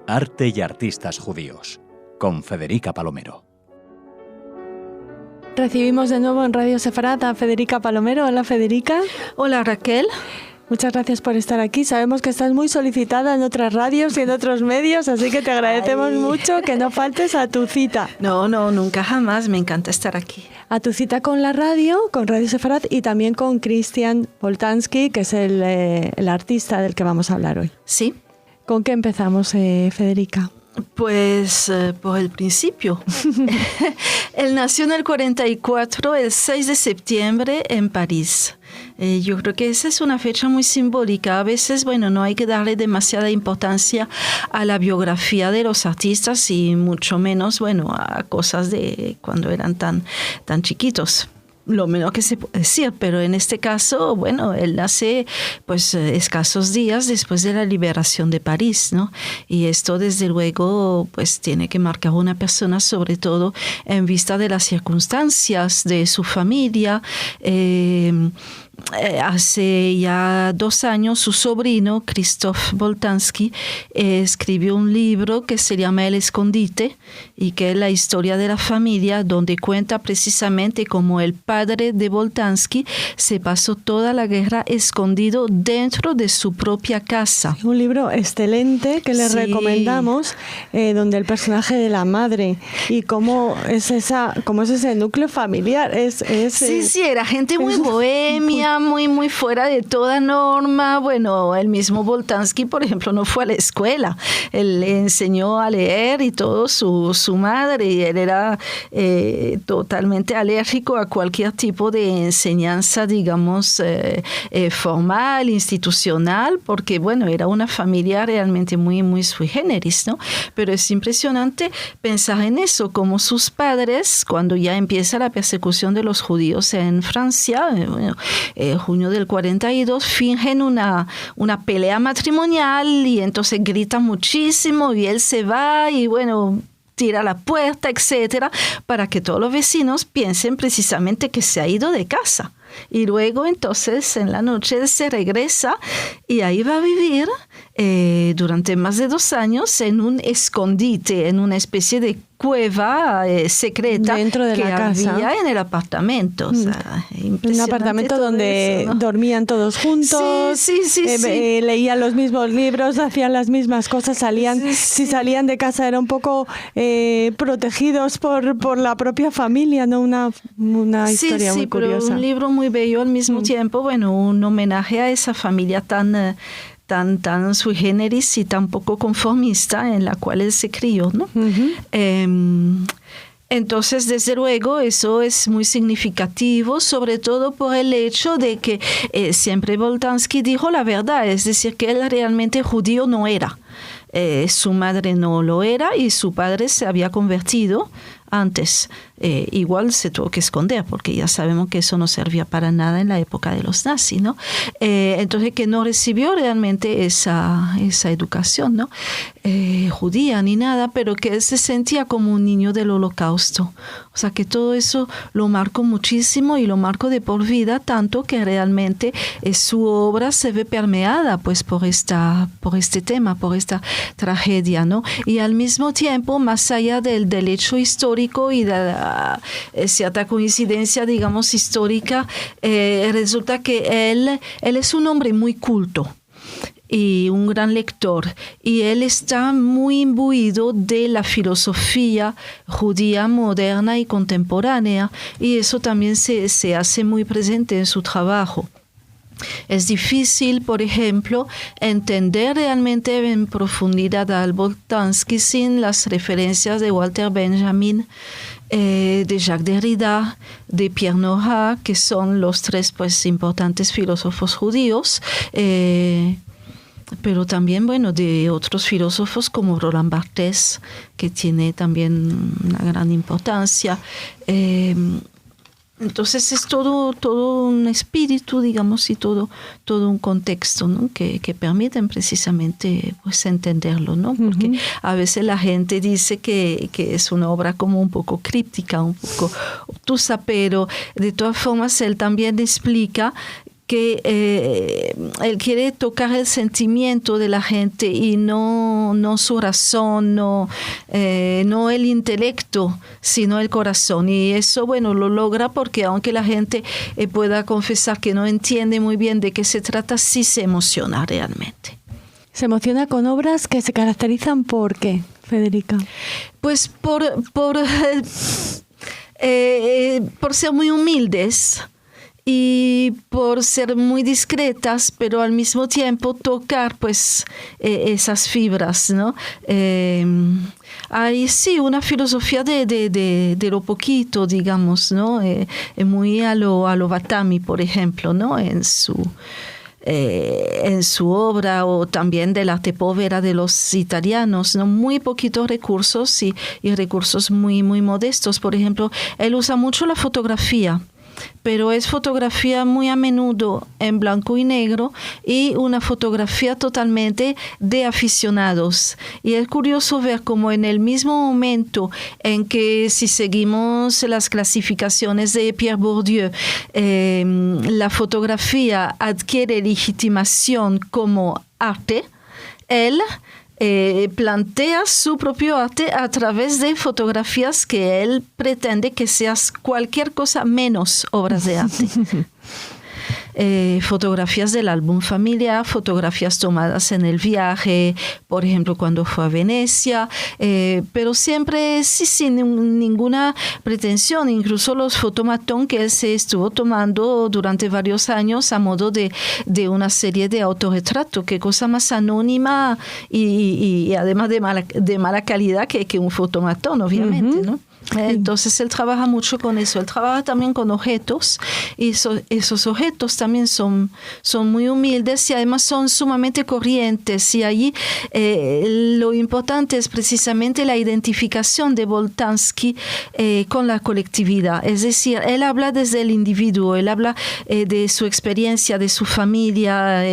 Arte y artistas judíos, con Federica Palomero. Recibimos de nuevo en Radio Sefarat a Federica Palomero. Hola, Federica. Hola, Raquel. Muchas gracias por estar aquí. Sabemos que estás muy solicitada en otras radios y en otros medios, así que te agradecemos mucho que no faltes a tu cita. No, nunca jamás. Me encanta estar aquí. A tu cita con la radio, con Radio Sefarat y también con Christian Boltanski, que es el artista del que vamos a hablar hoy. Sí. ¿Con qué empezamos, Federica? Pues por el principio. Él nació en el 44, el 6 de septiembre, en París. Yo creo que esa es una fecha muy simbólica. A veces, no hay que darle demasiada importancia a la biografía de los artistas y mucho menos, a cosas de cuando eran tan chiquitos. Lo menos que se puede decir, pero en este caso, él nace escasos días después de la liberación de París, ¿no? Y esto desde luego tiene que marcar a una persona, sobre todo en vista de las circunstancias de su familia. Hace ya 2 años su sobrino, Christoph Boltanski, escribió un libro que se llama El Escondite y que es la historia de la familia, donde cuenta precisamente cómo el padre de Boltanski se pasó toda la guerra escondido dentro de su propia casa. Un libro excelente que le recomendamos, donde el personaje de la madre y cómo es ese núcleo familiar. Sí, era gente muy bohemia, muy fuera de toda norma. El mismo Boltanski, por ejemplo, no fue a la escuela. Él le enseñó a leer y todo su madre, y él era totalmente alérgico a cualquier tipo de enseñanza, digamos, formal, institucional, porque, era una familia realmente muy sui generis, ¿no? Pero es impresionante pensar en eso, como sus padres, cuando ya empieza la persecución de los judíos en Francia, junio del 42, fingen una pelea matrimonial y entonces grita muchísimo y él se va y tira la puerta, etcétera, para que todos los vecinos piensen precisamente que se ha ido de casa. Y luego entonces en la noche se regresa y ahí va a vivir durante más de 2 años en un escondite, en una especie de cueva secreta dentro de que la casa. Había en el apartamento. O sea, un apartamento donde eso, ¿no? Dormían todos juntos, sí. Leían los mismos libros, hacían las mismas cosas, si salían de casa eran un poco protegidos por la propia familia, ¿no? Una historia muy curiosa. Pero un libro muy bello al mismo tiempo, un homenaje a esa familia tan sui generis y tan poco conformista en la cual él se crió, ¿no? Entonces, desde luego, eso es muy significativo, sobre todo por el hecho de que siempre Boltanski dijo la verdad, es decir, que él realmente judío no era. Su madre no lo era y su padre se había convertido antes. Igual se tuvo que esconder porque ya sabemos que eso no servía para nada en la época de los nazis, ¿no? Entonces que no recibió realmente esa educación, ¿no? Judía ni nada, pero que él se sentía como un niño del Holocausto. O sea que todo eso lo marcó muchísimo y lo marcó de por vida, tanto que realmente su obra se ve permeada por este tema, por esta tragedia, ¿no? Y al mismo tiempo, más allá del hecho histórico y de cierta coincidencia, digamos, histórica, resulta que él es un hombre muy culto y un gran lector, y él está muy imbuido de la filosofía judía moderna y contemporánea, y eso también se hace muy presente en su trabajo. Es difícil, por ejemplo, entender realmente en profundidad a Boltanski sin las referencias de Walter Benjamin, de Jacques Derrida, de Pierre Nora, que son los 3 importantes filósofos judíos, pero también de otros filósofos como Roland Barthes, que tiene también una gran importancia. Entonces es todo un espíritu, digamos, y todo un contexto, ¿no? que permiten precisamente entenderlo, ¿no? Porque a veces la gente dice que es una obra como un poco críptica, un poco obtusa, pero de todas formas él también explica que él quiere tocar el sentimiento de la gente y no su razón, no el intelecto, sino el corazón. Y eso, bueno, lo logra porque aunque la gente pueda confesar que no entiende muy bien de qué se trata, sí se emociona realmente. ¿Se emociona con obras que se caracterizan por qué, Federica? Pues por ser muy humildes y por ser muy discretas, pero al mismo tiempo tocar pues esas fibras, ¿no? Hay sí una filosofía de lo poquito, digamos, ¿no? Muy a lo Batami, por ejemplo, ¿no? En su obra, o también del arte povera de los italianos, ¿no? Muy poquitos recursos y recursos muy, muy modestos. Por ejemplo, él usa mucho la fotografía, pero es fotografía muy a menudo en blanco y negro y una fotografía totalmente de aficionados. Y es curioso ver cómo en el mismo momento en que, si seguimos las clasificaciones de Pierre Bourdieu, la fotografía adquiere legitimación como arte, él plantea su propio arte a través de fotografías que él pretende que sean cualquier cosa menos obras de arte. Fotografías del álbum familiar, fotografías tomadas en el viaje, por ejemplo cuando fue a Venecia, pero siempre sin ninguna pretensión. Incluso los fotomatón que él se estuvo tomando durante varios años a modo de una serie de autorretrato. Qué cosa más anónima y además de mala calidad que un fotomatón, obviamente, ¿no? Entonces él trabaja mucho con eso. Él trabaja también con objetos y esos objetos también son muy humildes y además son sumamente corrientes, y allí lo importante es precisamente la identificación de Boltanski con la colectividad. Es decir, él habla desde el individuo, él habla de su experiencia, de su familia,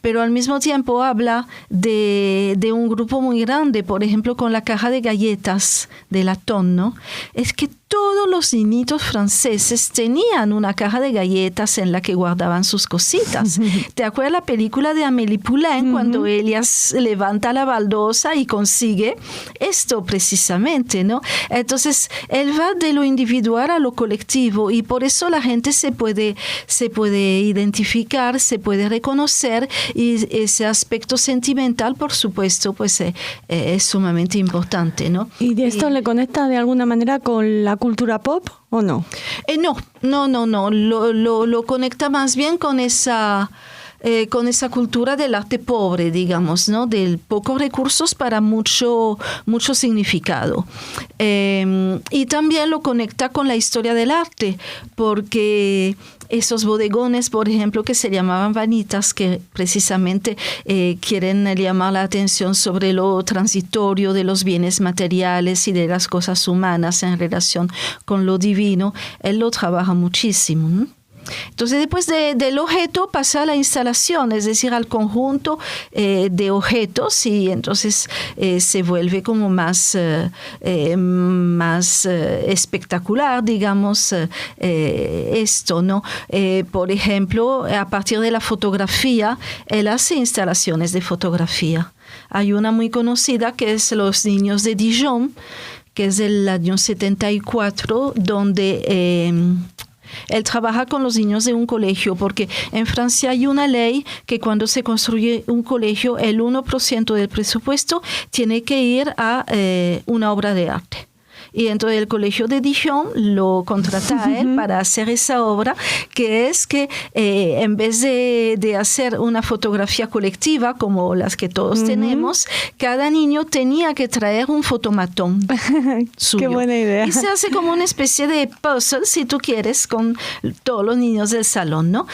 pero al mismo tiempo habla de un grupo muy grande. Por ejemplo, con la caja de galletas de latón, ¿no? Es que todos los niñitos franceses tenían una caja de galletas en la que guardaban sus cositas. ¿Te acuerdas la película de Amélie Poulain, cuando ella levanta la baldosa y consigue esto precisamente, ¿no? Entonces, él va de lo individual a lo colectivo, y por eso la gente se puede identificar, se puede reconocer, y ese aspecto sentimental, por supuesto, pues es sumamente importante, ¿no? ¿Y de esto le conecta de alguna manera con la cultura pop o no? No. Lo conecta más bien con esa cultura del arte pobre, digamos, ¿no? De pocos recursos para mucho significado. Y también lo conecta con la historia del arte, porque esos bodegones, por ejemplo, que se llamaban vanitas, que precisamente quieren llamar la atención sobre lo transitorio de los bienes materiales y de las cosas humanas en relación con lo divino, él lo trabaja muchísimo, ¿no? Entonces, después del objeto pasa a la instalación, es decir, al conjunto de objetos, y entonces se vuelve como más espectacular, digamos, esto, ¿no? Por ejemplo, a partir de la fotografía, él hace instalaciones de fotografía. Hay una muy conocida que es Los Niños de Dijon, que es del año 74, donde él trabaja con los niños de un colegio, porque en Francia hay una ley que cuando se construye un colegio, el 1% del presupuesto tiene que ir a una obra de arte. Y entonces el colegio de Dijon lo contrata a él para hacer esa obra, que es que en vez de hacer una fotografía colectiva como las que todos tenemos, cada niño tenía que traer un fotomatón suyo. Qué buena idea. Y se hace como una especie de puzzle, si tú quieres, con todos los niños del salón, ¿no?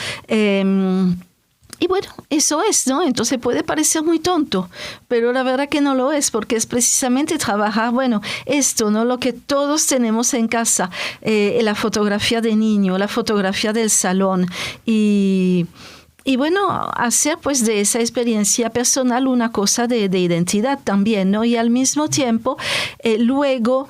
Y bueno, eso es, ¿no? Entonces puede parecer muy tonto, pero la verdad que no lo es, porque es precisamente trabajar, bueno, esto, ¿no? Lo que todos tenemos en casa, la fotografía de niño, la fotografía del salón, y bueno, hacer pues de esa experiencia personal una cosa de identidad también, ¿no? Y al mismo tiempo, luego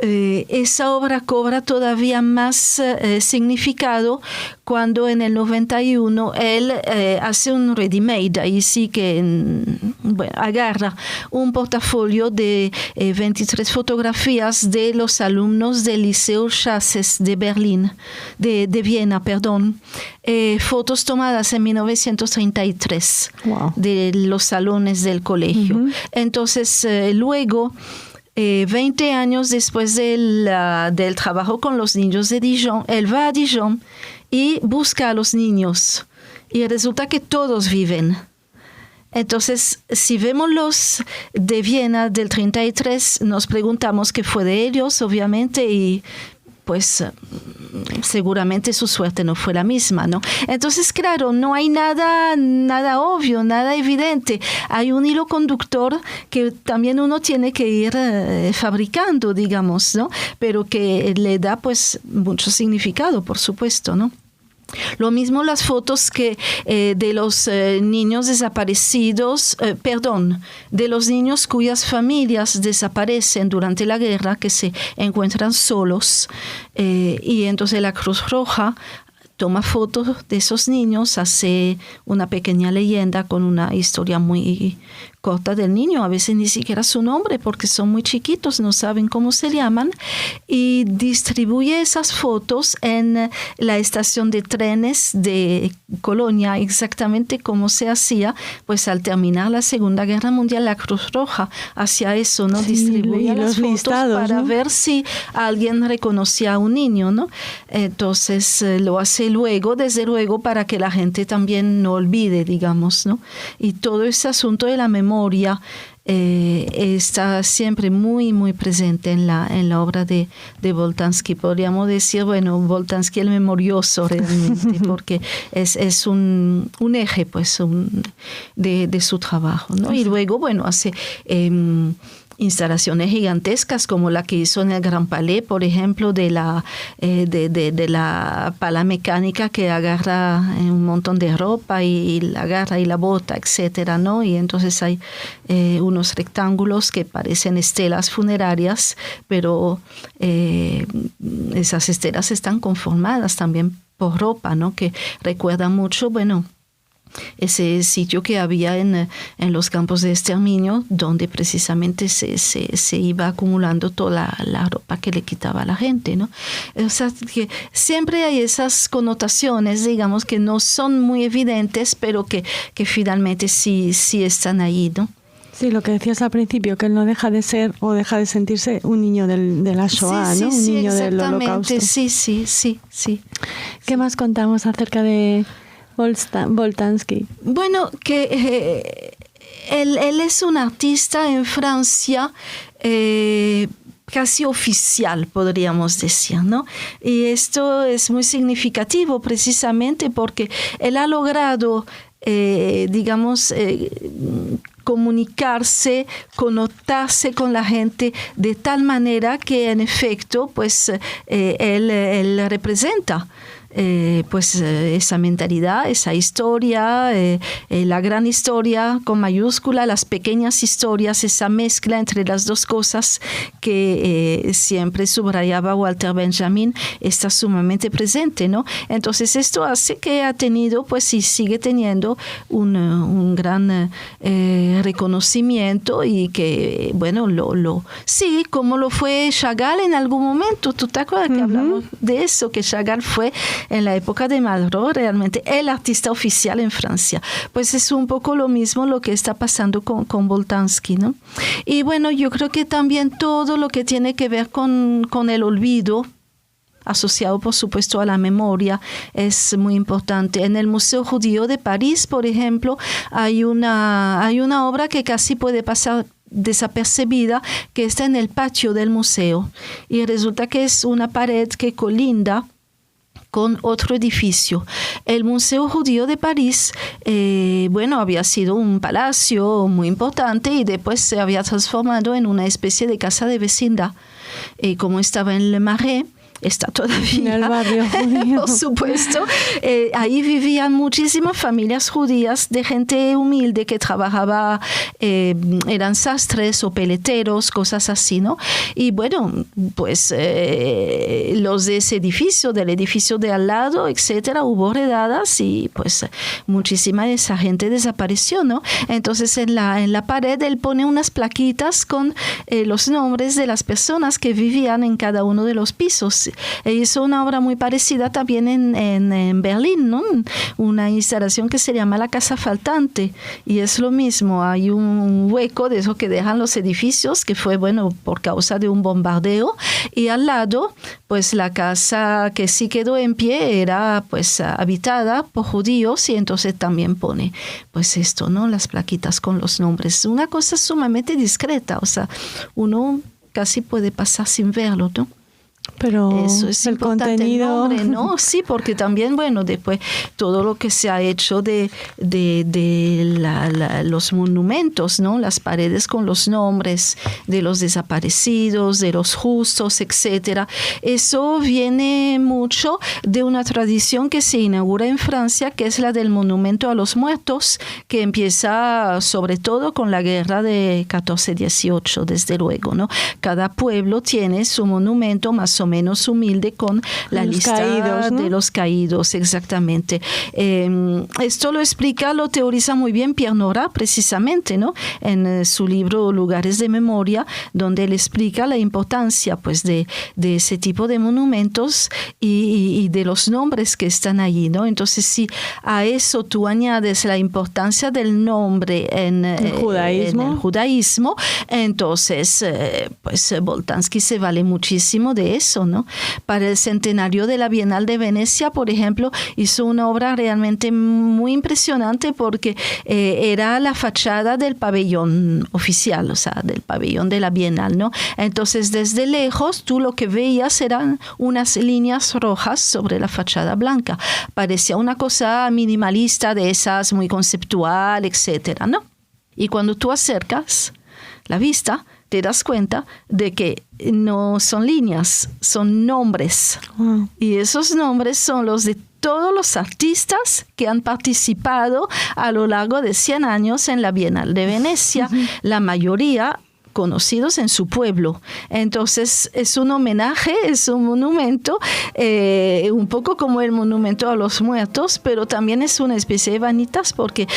esa obra cobra todavía más significado cuando en el 91 él hace un ready-made, ahí sí que agarra un portafolio de 23 fotografías de los alumnos del Liceo Chasses de de Viena, fotos tomadas en 1933 wow. de los salones del colegio. Uh-huh. Entonces, luego 20 años después del trabajo con los niños de Dijon, él va a Dijon y busca a los niños y resulta que todos viven. Entonces, si vemos los de Viena del 33, nos preguntamos qué fue de ellos, obviamente, y pues seguramente su suerte no fue la misma, ¿no? Entonces, claro, no hay nada obvio, nada evidente. Hay un hilo conductor que también uno tiene que ir fabricando, digamos, ¿no? Pero que le da, pues, mucho significado, por supuesto, ¿no? Lo mismo las fotos que de los niños desaparecidos, de los niños cuyas familias desaparecen durante la guerra, que se encuentran solos, y entonces la Cruz Roja toma fotos de esos niños, hace una pequeña leyenda con una historia muy corta del niño, a veces ni siquiera su nombre porque son muy chiquitos, no saben cómo se llaman, y distribuye esas fotos en la estación de trenes de Colonia, exactamente como se hacía, pues al terminar la Segunda Guerra Mundial, la Cruz Roja hacía eso, ¿no? Sí, distribuía las fotos listados, para ¿no? ver si alguien reconocía a un niño, ¿no? Entonces lo hace luego, desde luego, para que la gente también no olvide, digamos, ¿no? Y todo ese asunto de la memoria está siempre muy, muy presente en la obra de Boltanski. Podríamos decir, bueno, Boltanski el memorioso realmente, porque es un eje, pues, de su trabajo, ¿no? Y luego, bueno, hace instalaciones gigantescas como la que hizo en el Gran Palais, por ejemplo, de la pala mecánica que agarra un montón de ropa y la agarra y la bota, etcétera, ¿no? Y entonces hay unos rectángulos que parecen estelas funerarias, pero esas estelas están conformadas también por ropa, ¿no? Que recuerda mucho, bueno, ese sitio que había en los campos de exterminio, donde precisamente se iba acumulando toda la ropa que le quitaba a la gente, ¿no? O sea, que siempre hay esas connotaciones, digamos, que no son muy evidentes, pero que finalmente sí están ahí, ¿no? Sí, lo que decías al principio, que él no deja de ser o deja de sentirse un niño de la Shoah, sí, ¿no? Un niño del Holocausto. Sí. ¿Qué más contamos acerca de Boltanski? Bueno, que él es un artista en Francia casi oficial, podríamos decir, ¿no? Y esto es muy significativo precisamente porque él ha logrado, digamos, comunicarse, connotarse con la gente de tal manera que en efecto, pues, él representa esa mentalidad, esa historia, la gran historia con mayúscula, las pequeñas historias, esa mezcla entre las dos cosas que siempre subrayaba Walter Benjamin, está sumamente presente, ¿no? Entonces esto hace que ha tenido, pues, y sigue teniendo un gran reconocimiento y que, bueno, sí, como lo fue Chagall en algún momento. ¿Tú te acuerdas que hablamos de eso? Que Chagall fue en la época de Malraux realmente el artista oficial en Francia. Pues es un poco lo mismo lo que está pasando con Boltanski, ¿no? Y bueno, yo creo que también todo lo que tiene que ver con el olvido, asociado por supuesto a la memoria, es muy importante. En el Museo Judío de París, por ejemplo, hay una obra que casi puede pasar desapercibida, que está en el patio del museo, y resulta que es una pared que colinda con otro edificio. El Museo Judío de París, había sido un palacio muy importante y después se había transformado en una especie de casa de vecindad. Como estaba en Le Marais, está todavía en el barrio judío. Por supuesto. Ahí vivían muchísimas familias judías de gente humilde que trabajaba, eran sastres o peleteros, cosas así, ¿no? Y bueno, pues los de ese edificio, del edificio de al lado, etcétera, hubo redadas y pues muchísima de esa gente desapareció, ¿no? Entonces en la pared él pone unas plaquitas con los nombres de las personas que vivían en cada uno de los pisos. Hizo una obra muy parecida también en Berlín, ¿no? Una instalación que se llama La Casa Faltante, y es lo mismo, hay un hueco de eso que dejan los edificios, que fue, bueno, por causa de un bombardeo, y al lado, pues la casa que sí quedó en pie era pues habitada por judíos, y entonces también pone pues esto, ¿no? Las plaquitas con los nombres. Una cosa sumamente discreta, o sea, uno casi puede pasar sin verlo, ¿no? Pero eso es el importante, contenido, el nombre, ¿no? Sí, porque también, bueno, después todo lo que se ha hecho de los monumentos, ¿no? Las paredes con los nombres de los desaparecidos, de los justos, etcétera. Eso viene mucho de una tradición que se inaugura en Francia, que es la del monumento a los muertos, que empieza sobre todo con la guerra de 14-18, desde luego, ¿no? Cada pueblo tiene su monumento más o menos humilde con la lista caídos, ¿no? De los caídos, exactamente. Esto lo explica, lo teoriza muy bien Pierre Nora, precisamente, ¿no? En su libro Lugares de Memoria, donde él explica la importancia pues de ese tipo de monumentos y de los nombres que están allí, ¿no? Entonces, si a eso tú añades la importancia del nombre en el judaísmo, entonces pues Boltanski se vale muchísimo de eso, ¿no? Para el centenario de la Bienal de Venecia, por ejemplo, hizo una obra realmente muy impresionante porque era la fachada del pabellón oficial, o sea, del pabellón de la Bienal, ¿no? Entonces, desde lejos, tú lo que veías eran unas líneas rojas sobre la fachada blanca. Parecía una cosa minimalista de esas, muy conceptual, etcétera, ¿no? Y cuando tú acercas la vista, te das cuenta de que no son líneas, son nombres. Wow. Y esos nombres son los de todos los artistas que han participado a lo largo de 100 años en la Bienal de Venecia. Uh-huh. La mayoría conocidos en su pueblo. Entonces es un homenaje, es un monumento, un poco como el monumento a los muertos, pero también es una especie de vanitas porque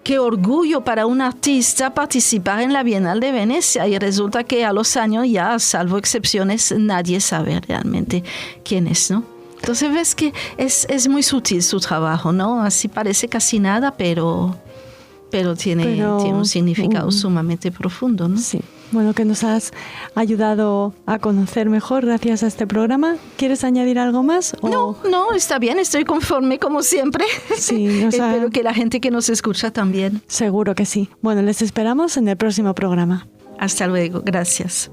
qué orgullo para un artista participar en la Bienal de Venecia, y resulta que a los años ya, salvo excepciones, nadie sabe realmente quién es, ¿no? Entonces ves que es muy sutil su trabajo, ¿no? Así parece casi nada, pero tiene un significado sumamente profundo, ¿no? Sí. Bueno, que nos has ayudado a conocer mejor gracias a este programa. ¿Quieres añadir algo más? No, está bien, estoy conforme como siempre. Sí, espero que la gente que nos escucha también. Seguro que sí. Bueno, les esperamos en el próximo programa. Hasta luego, gracias.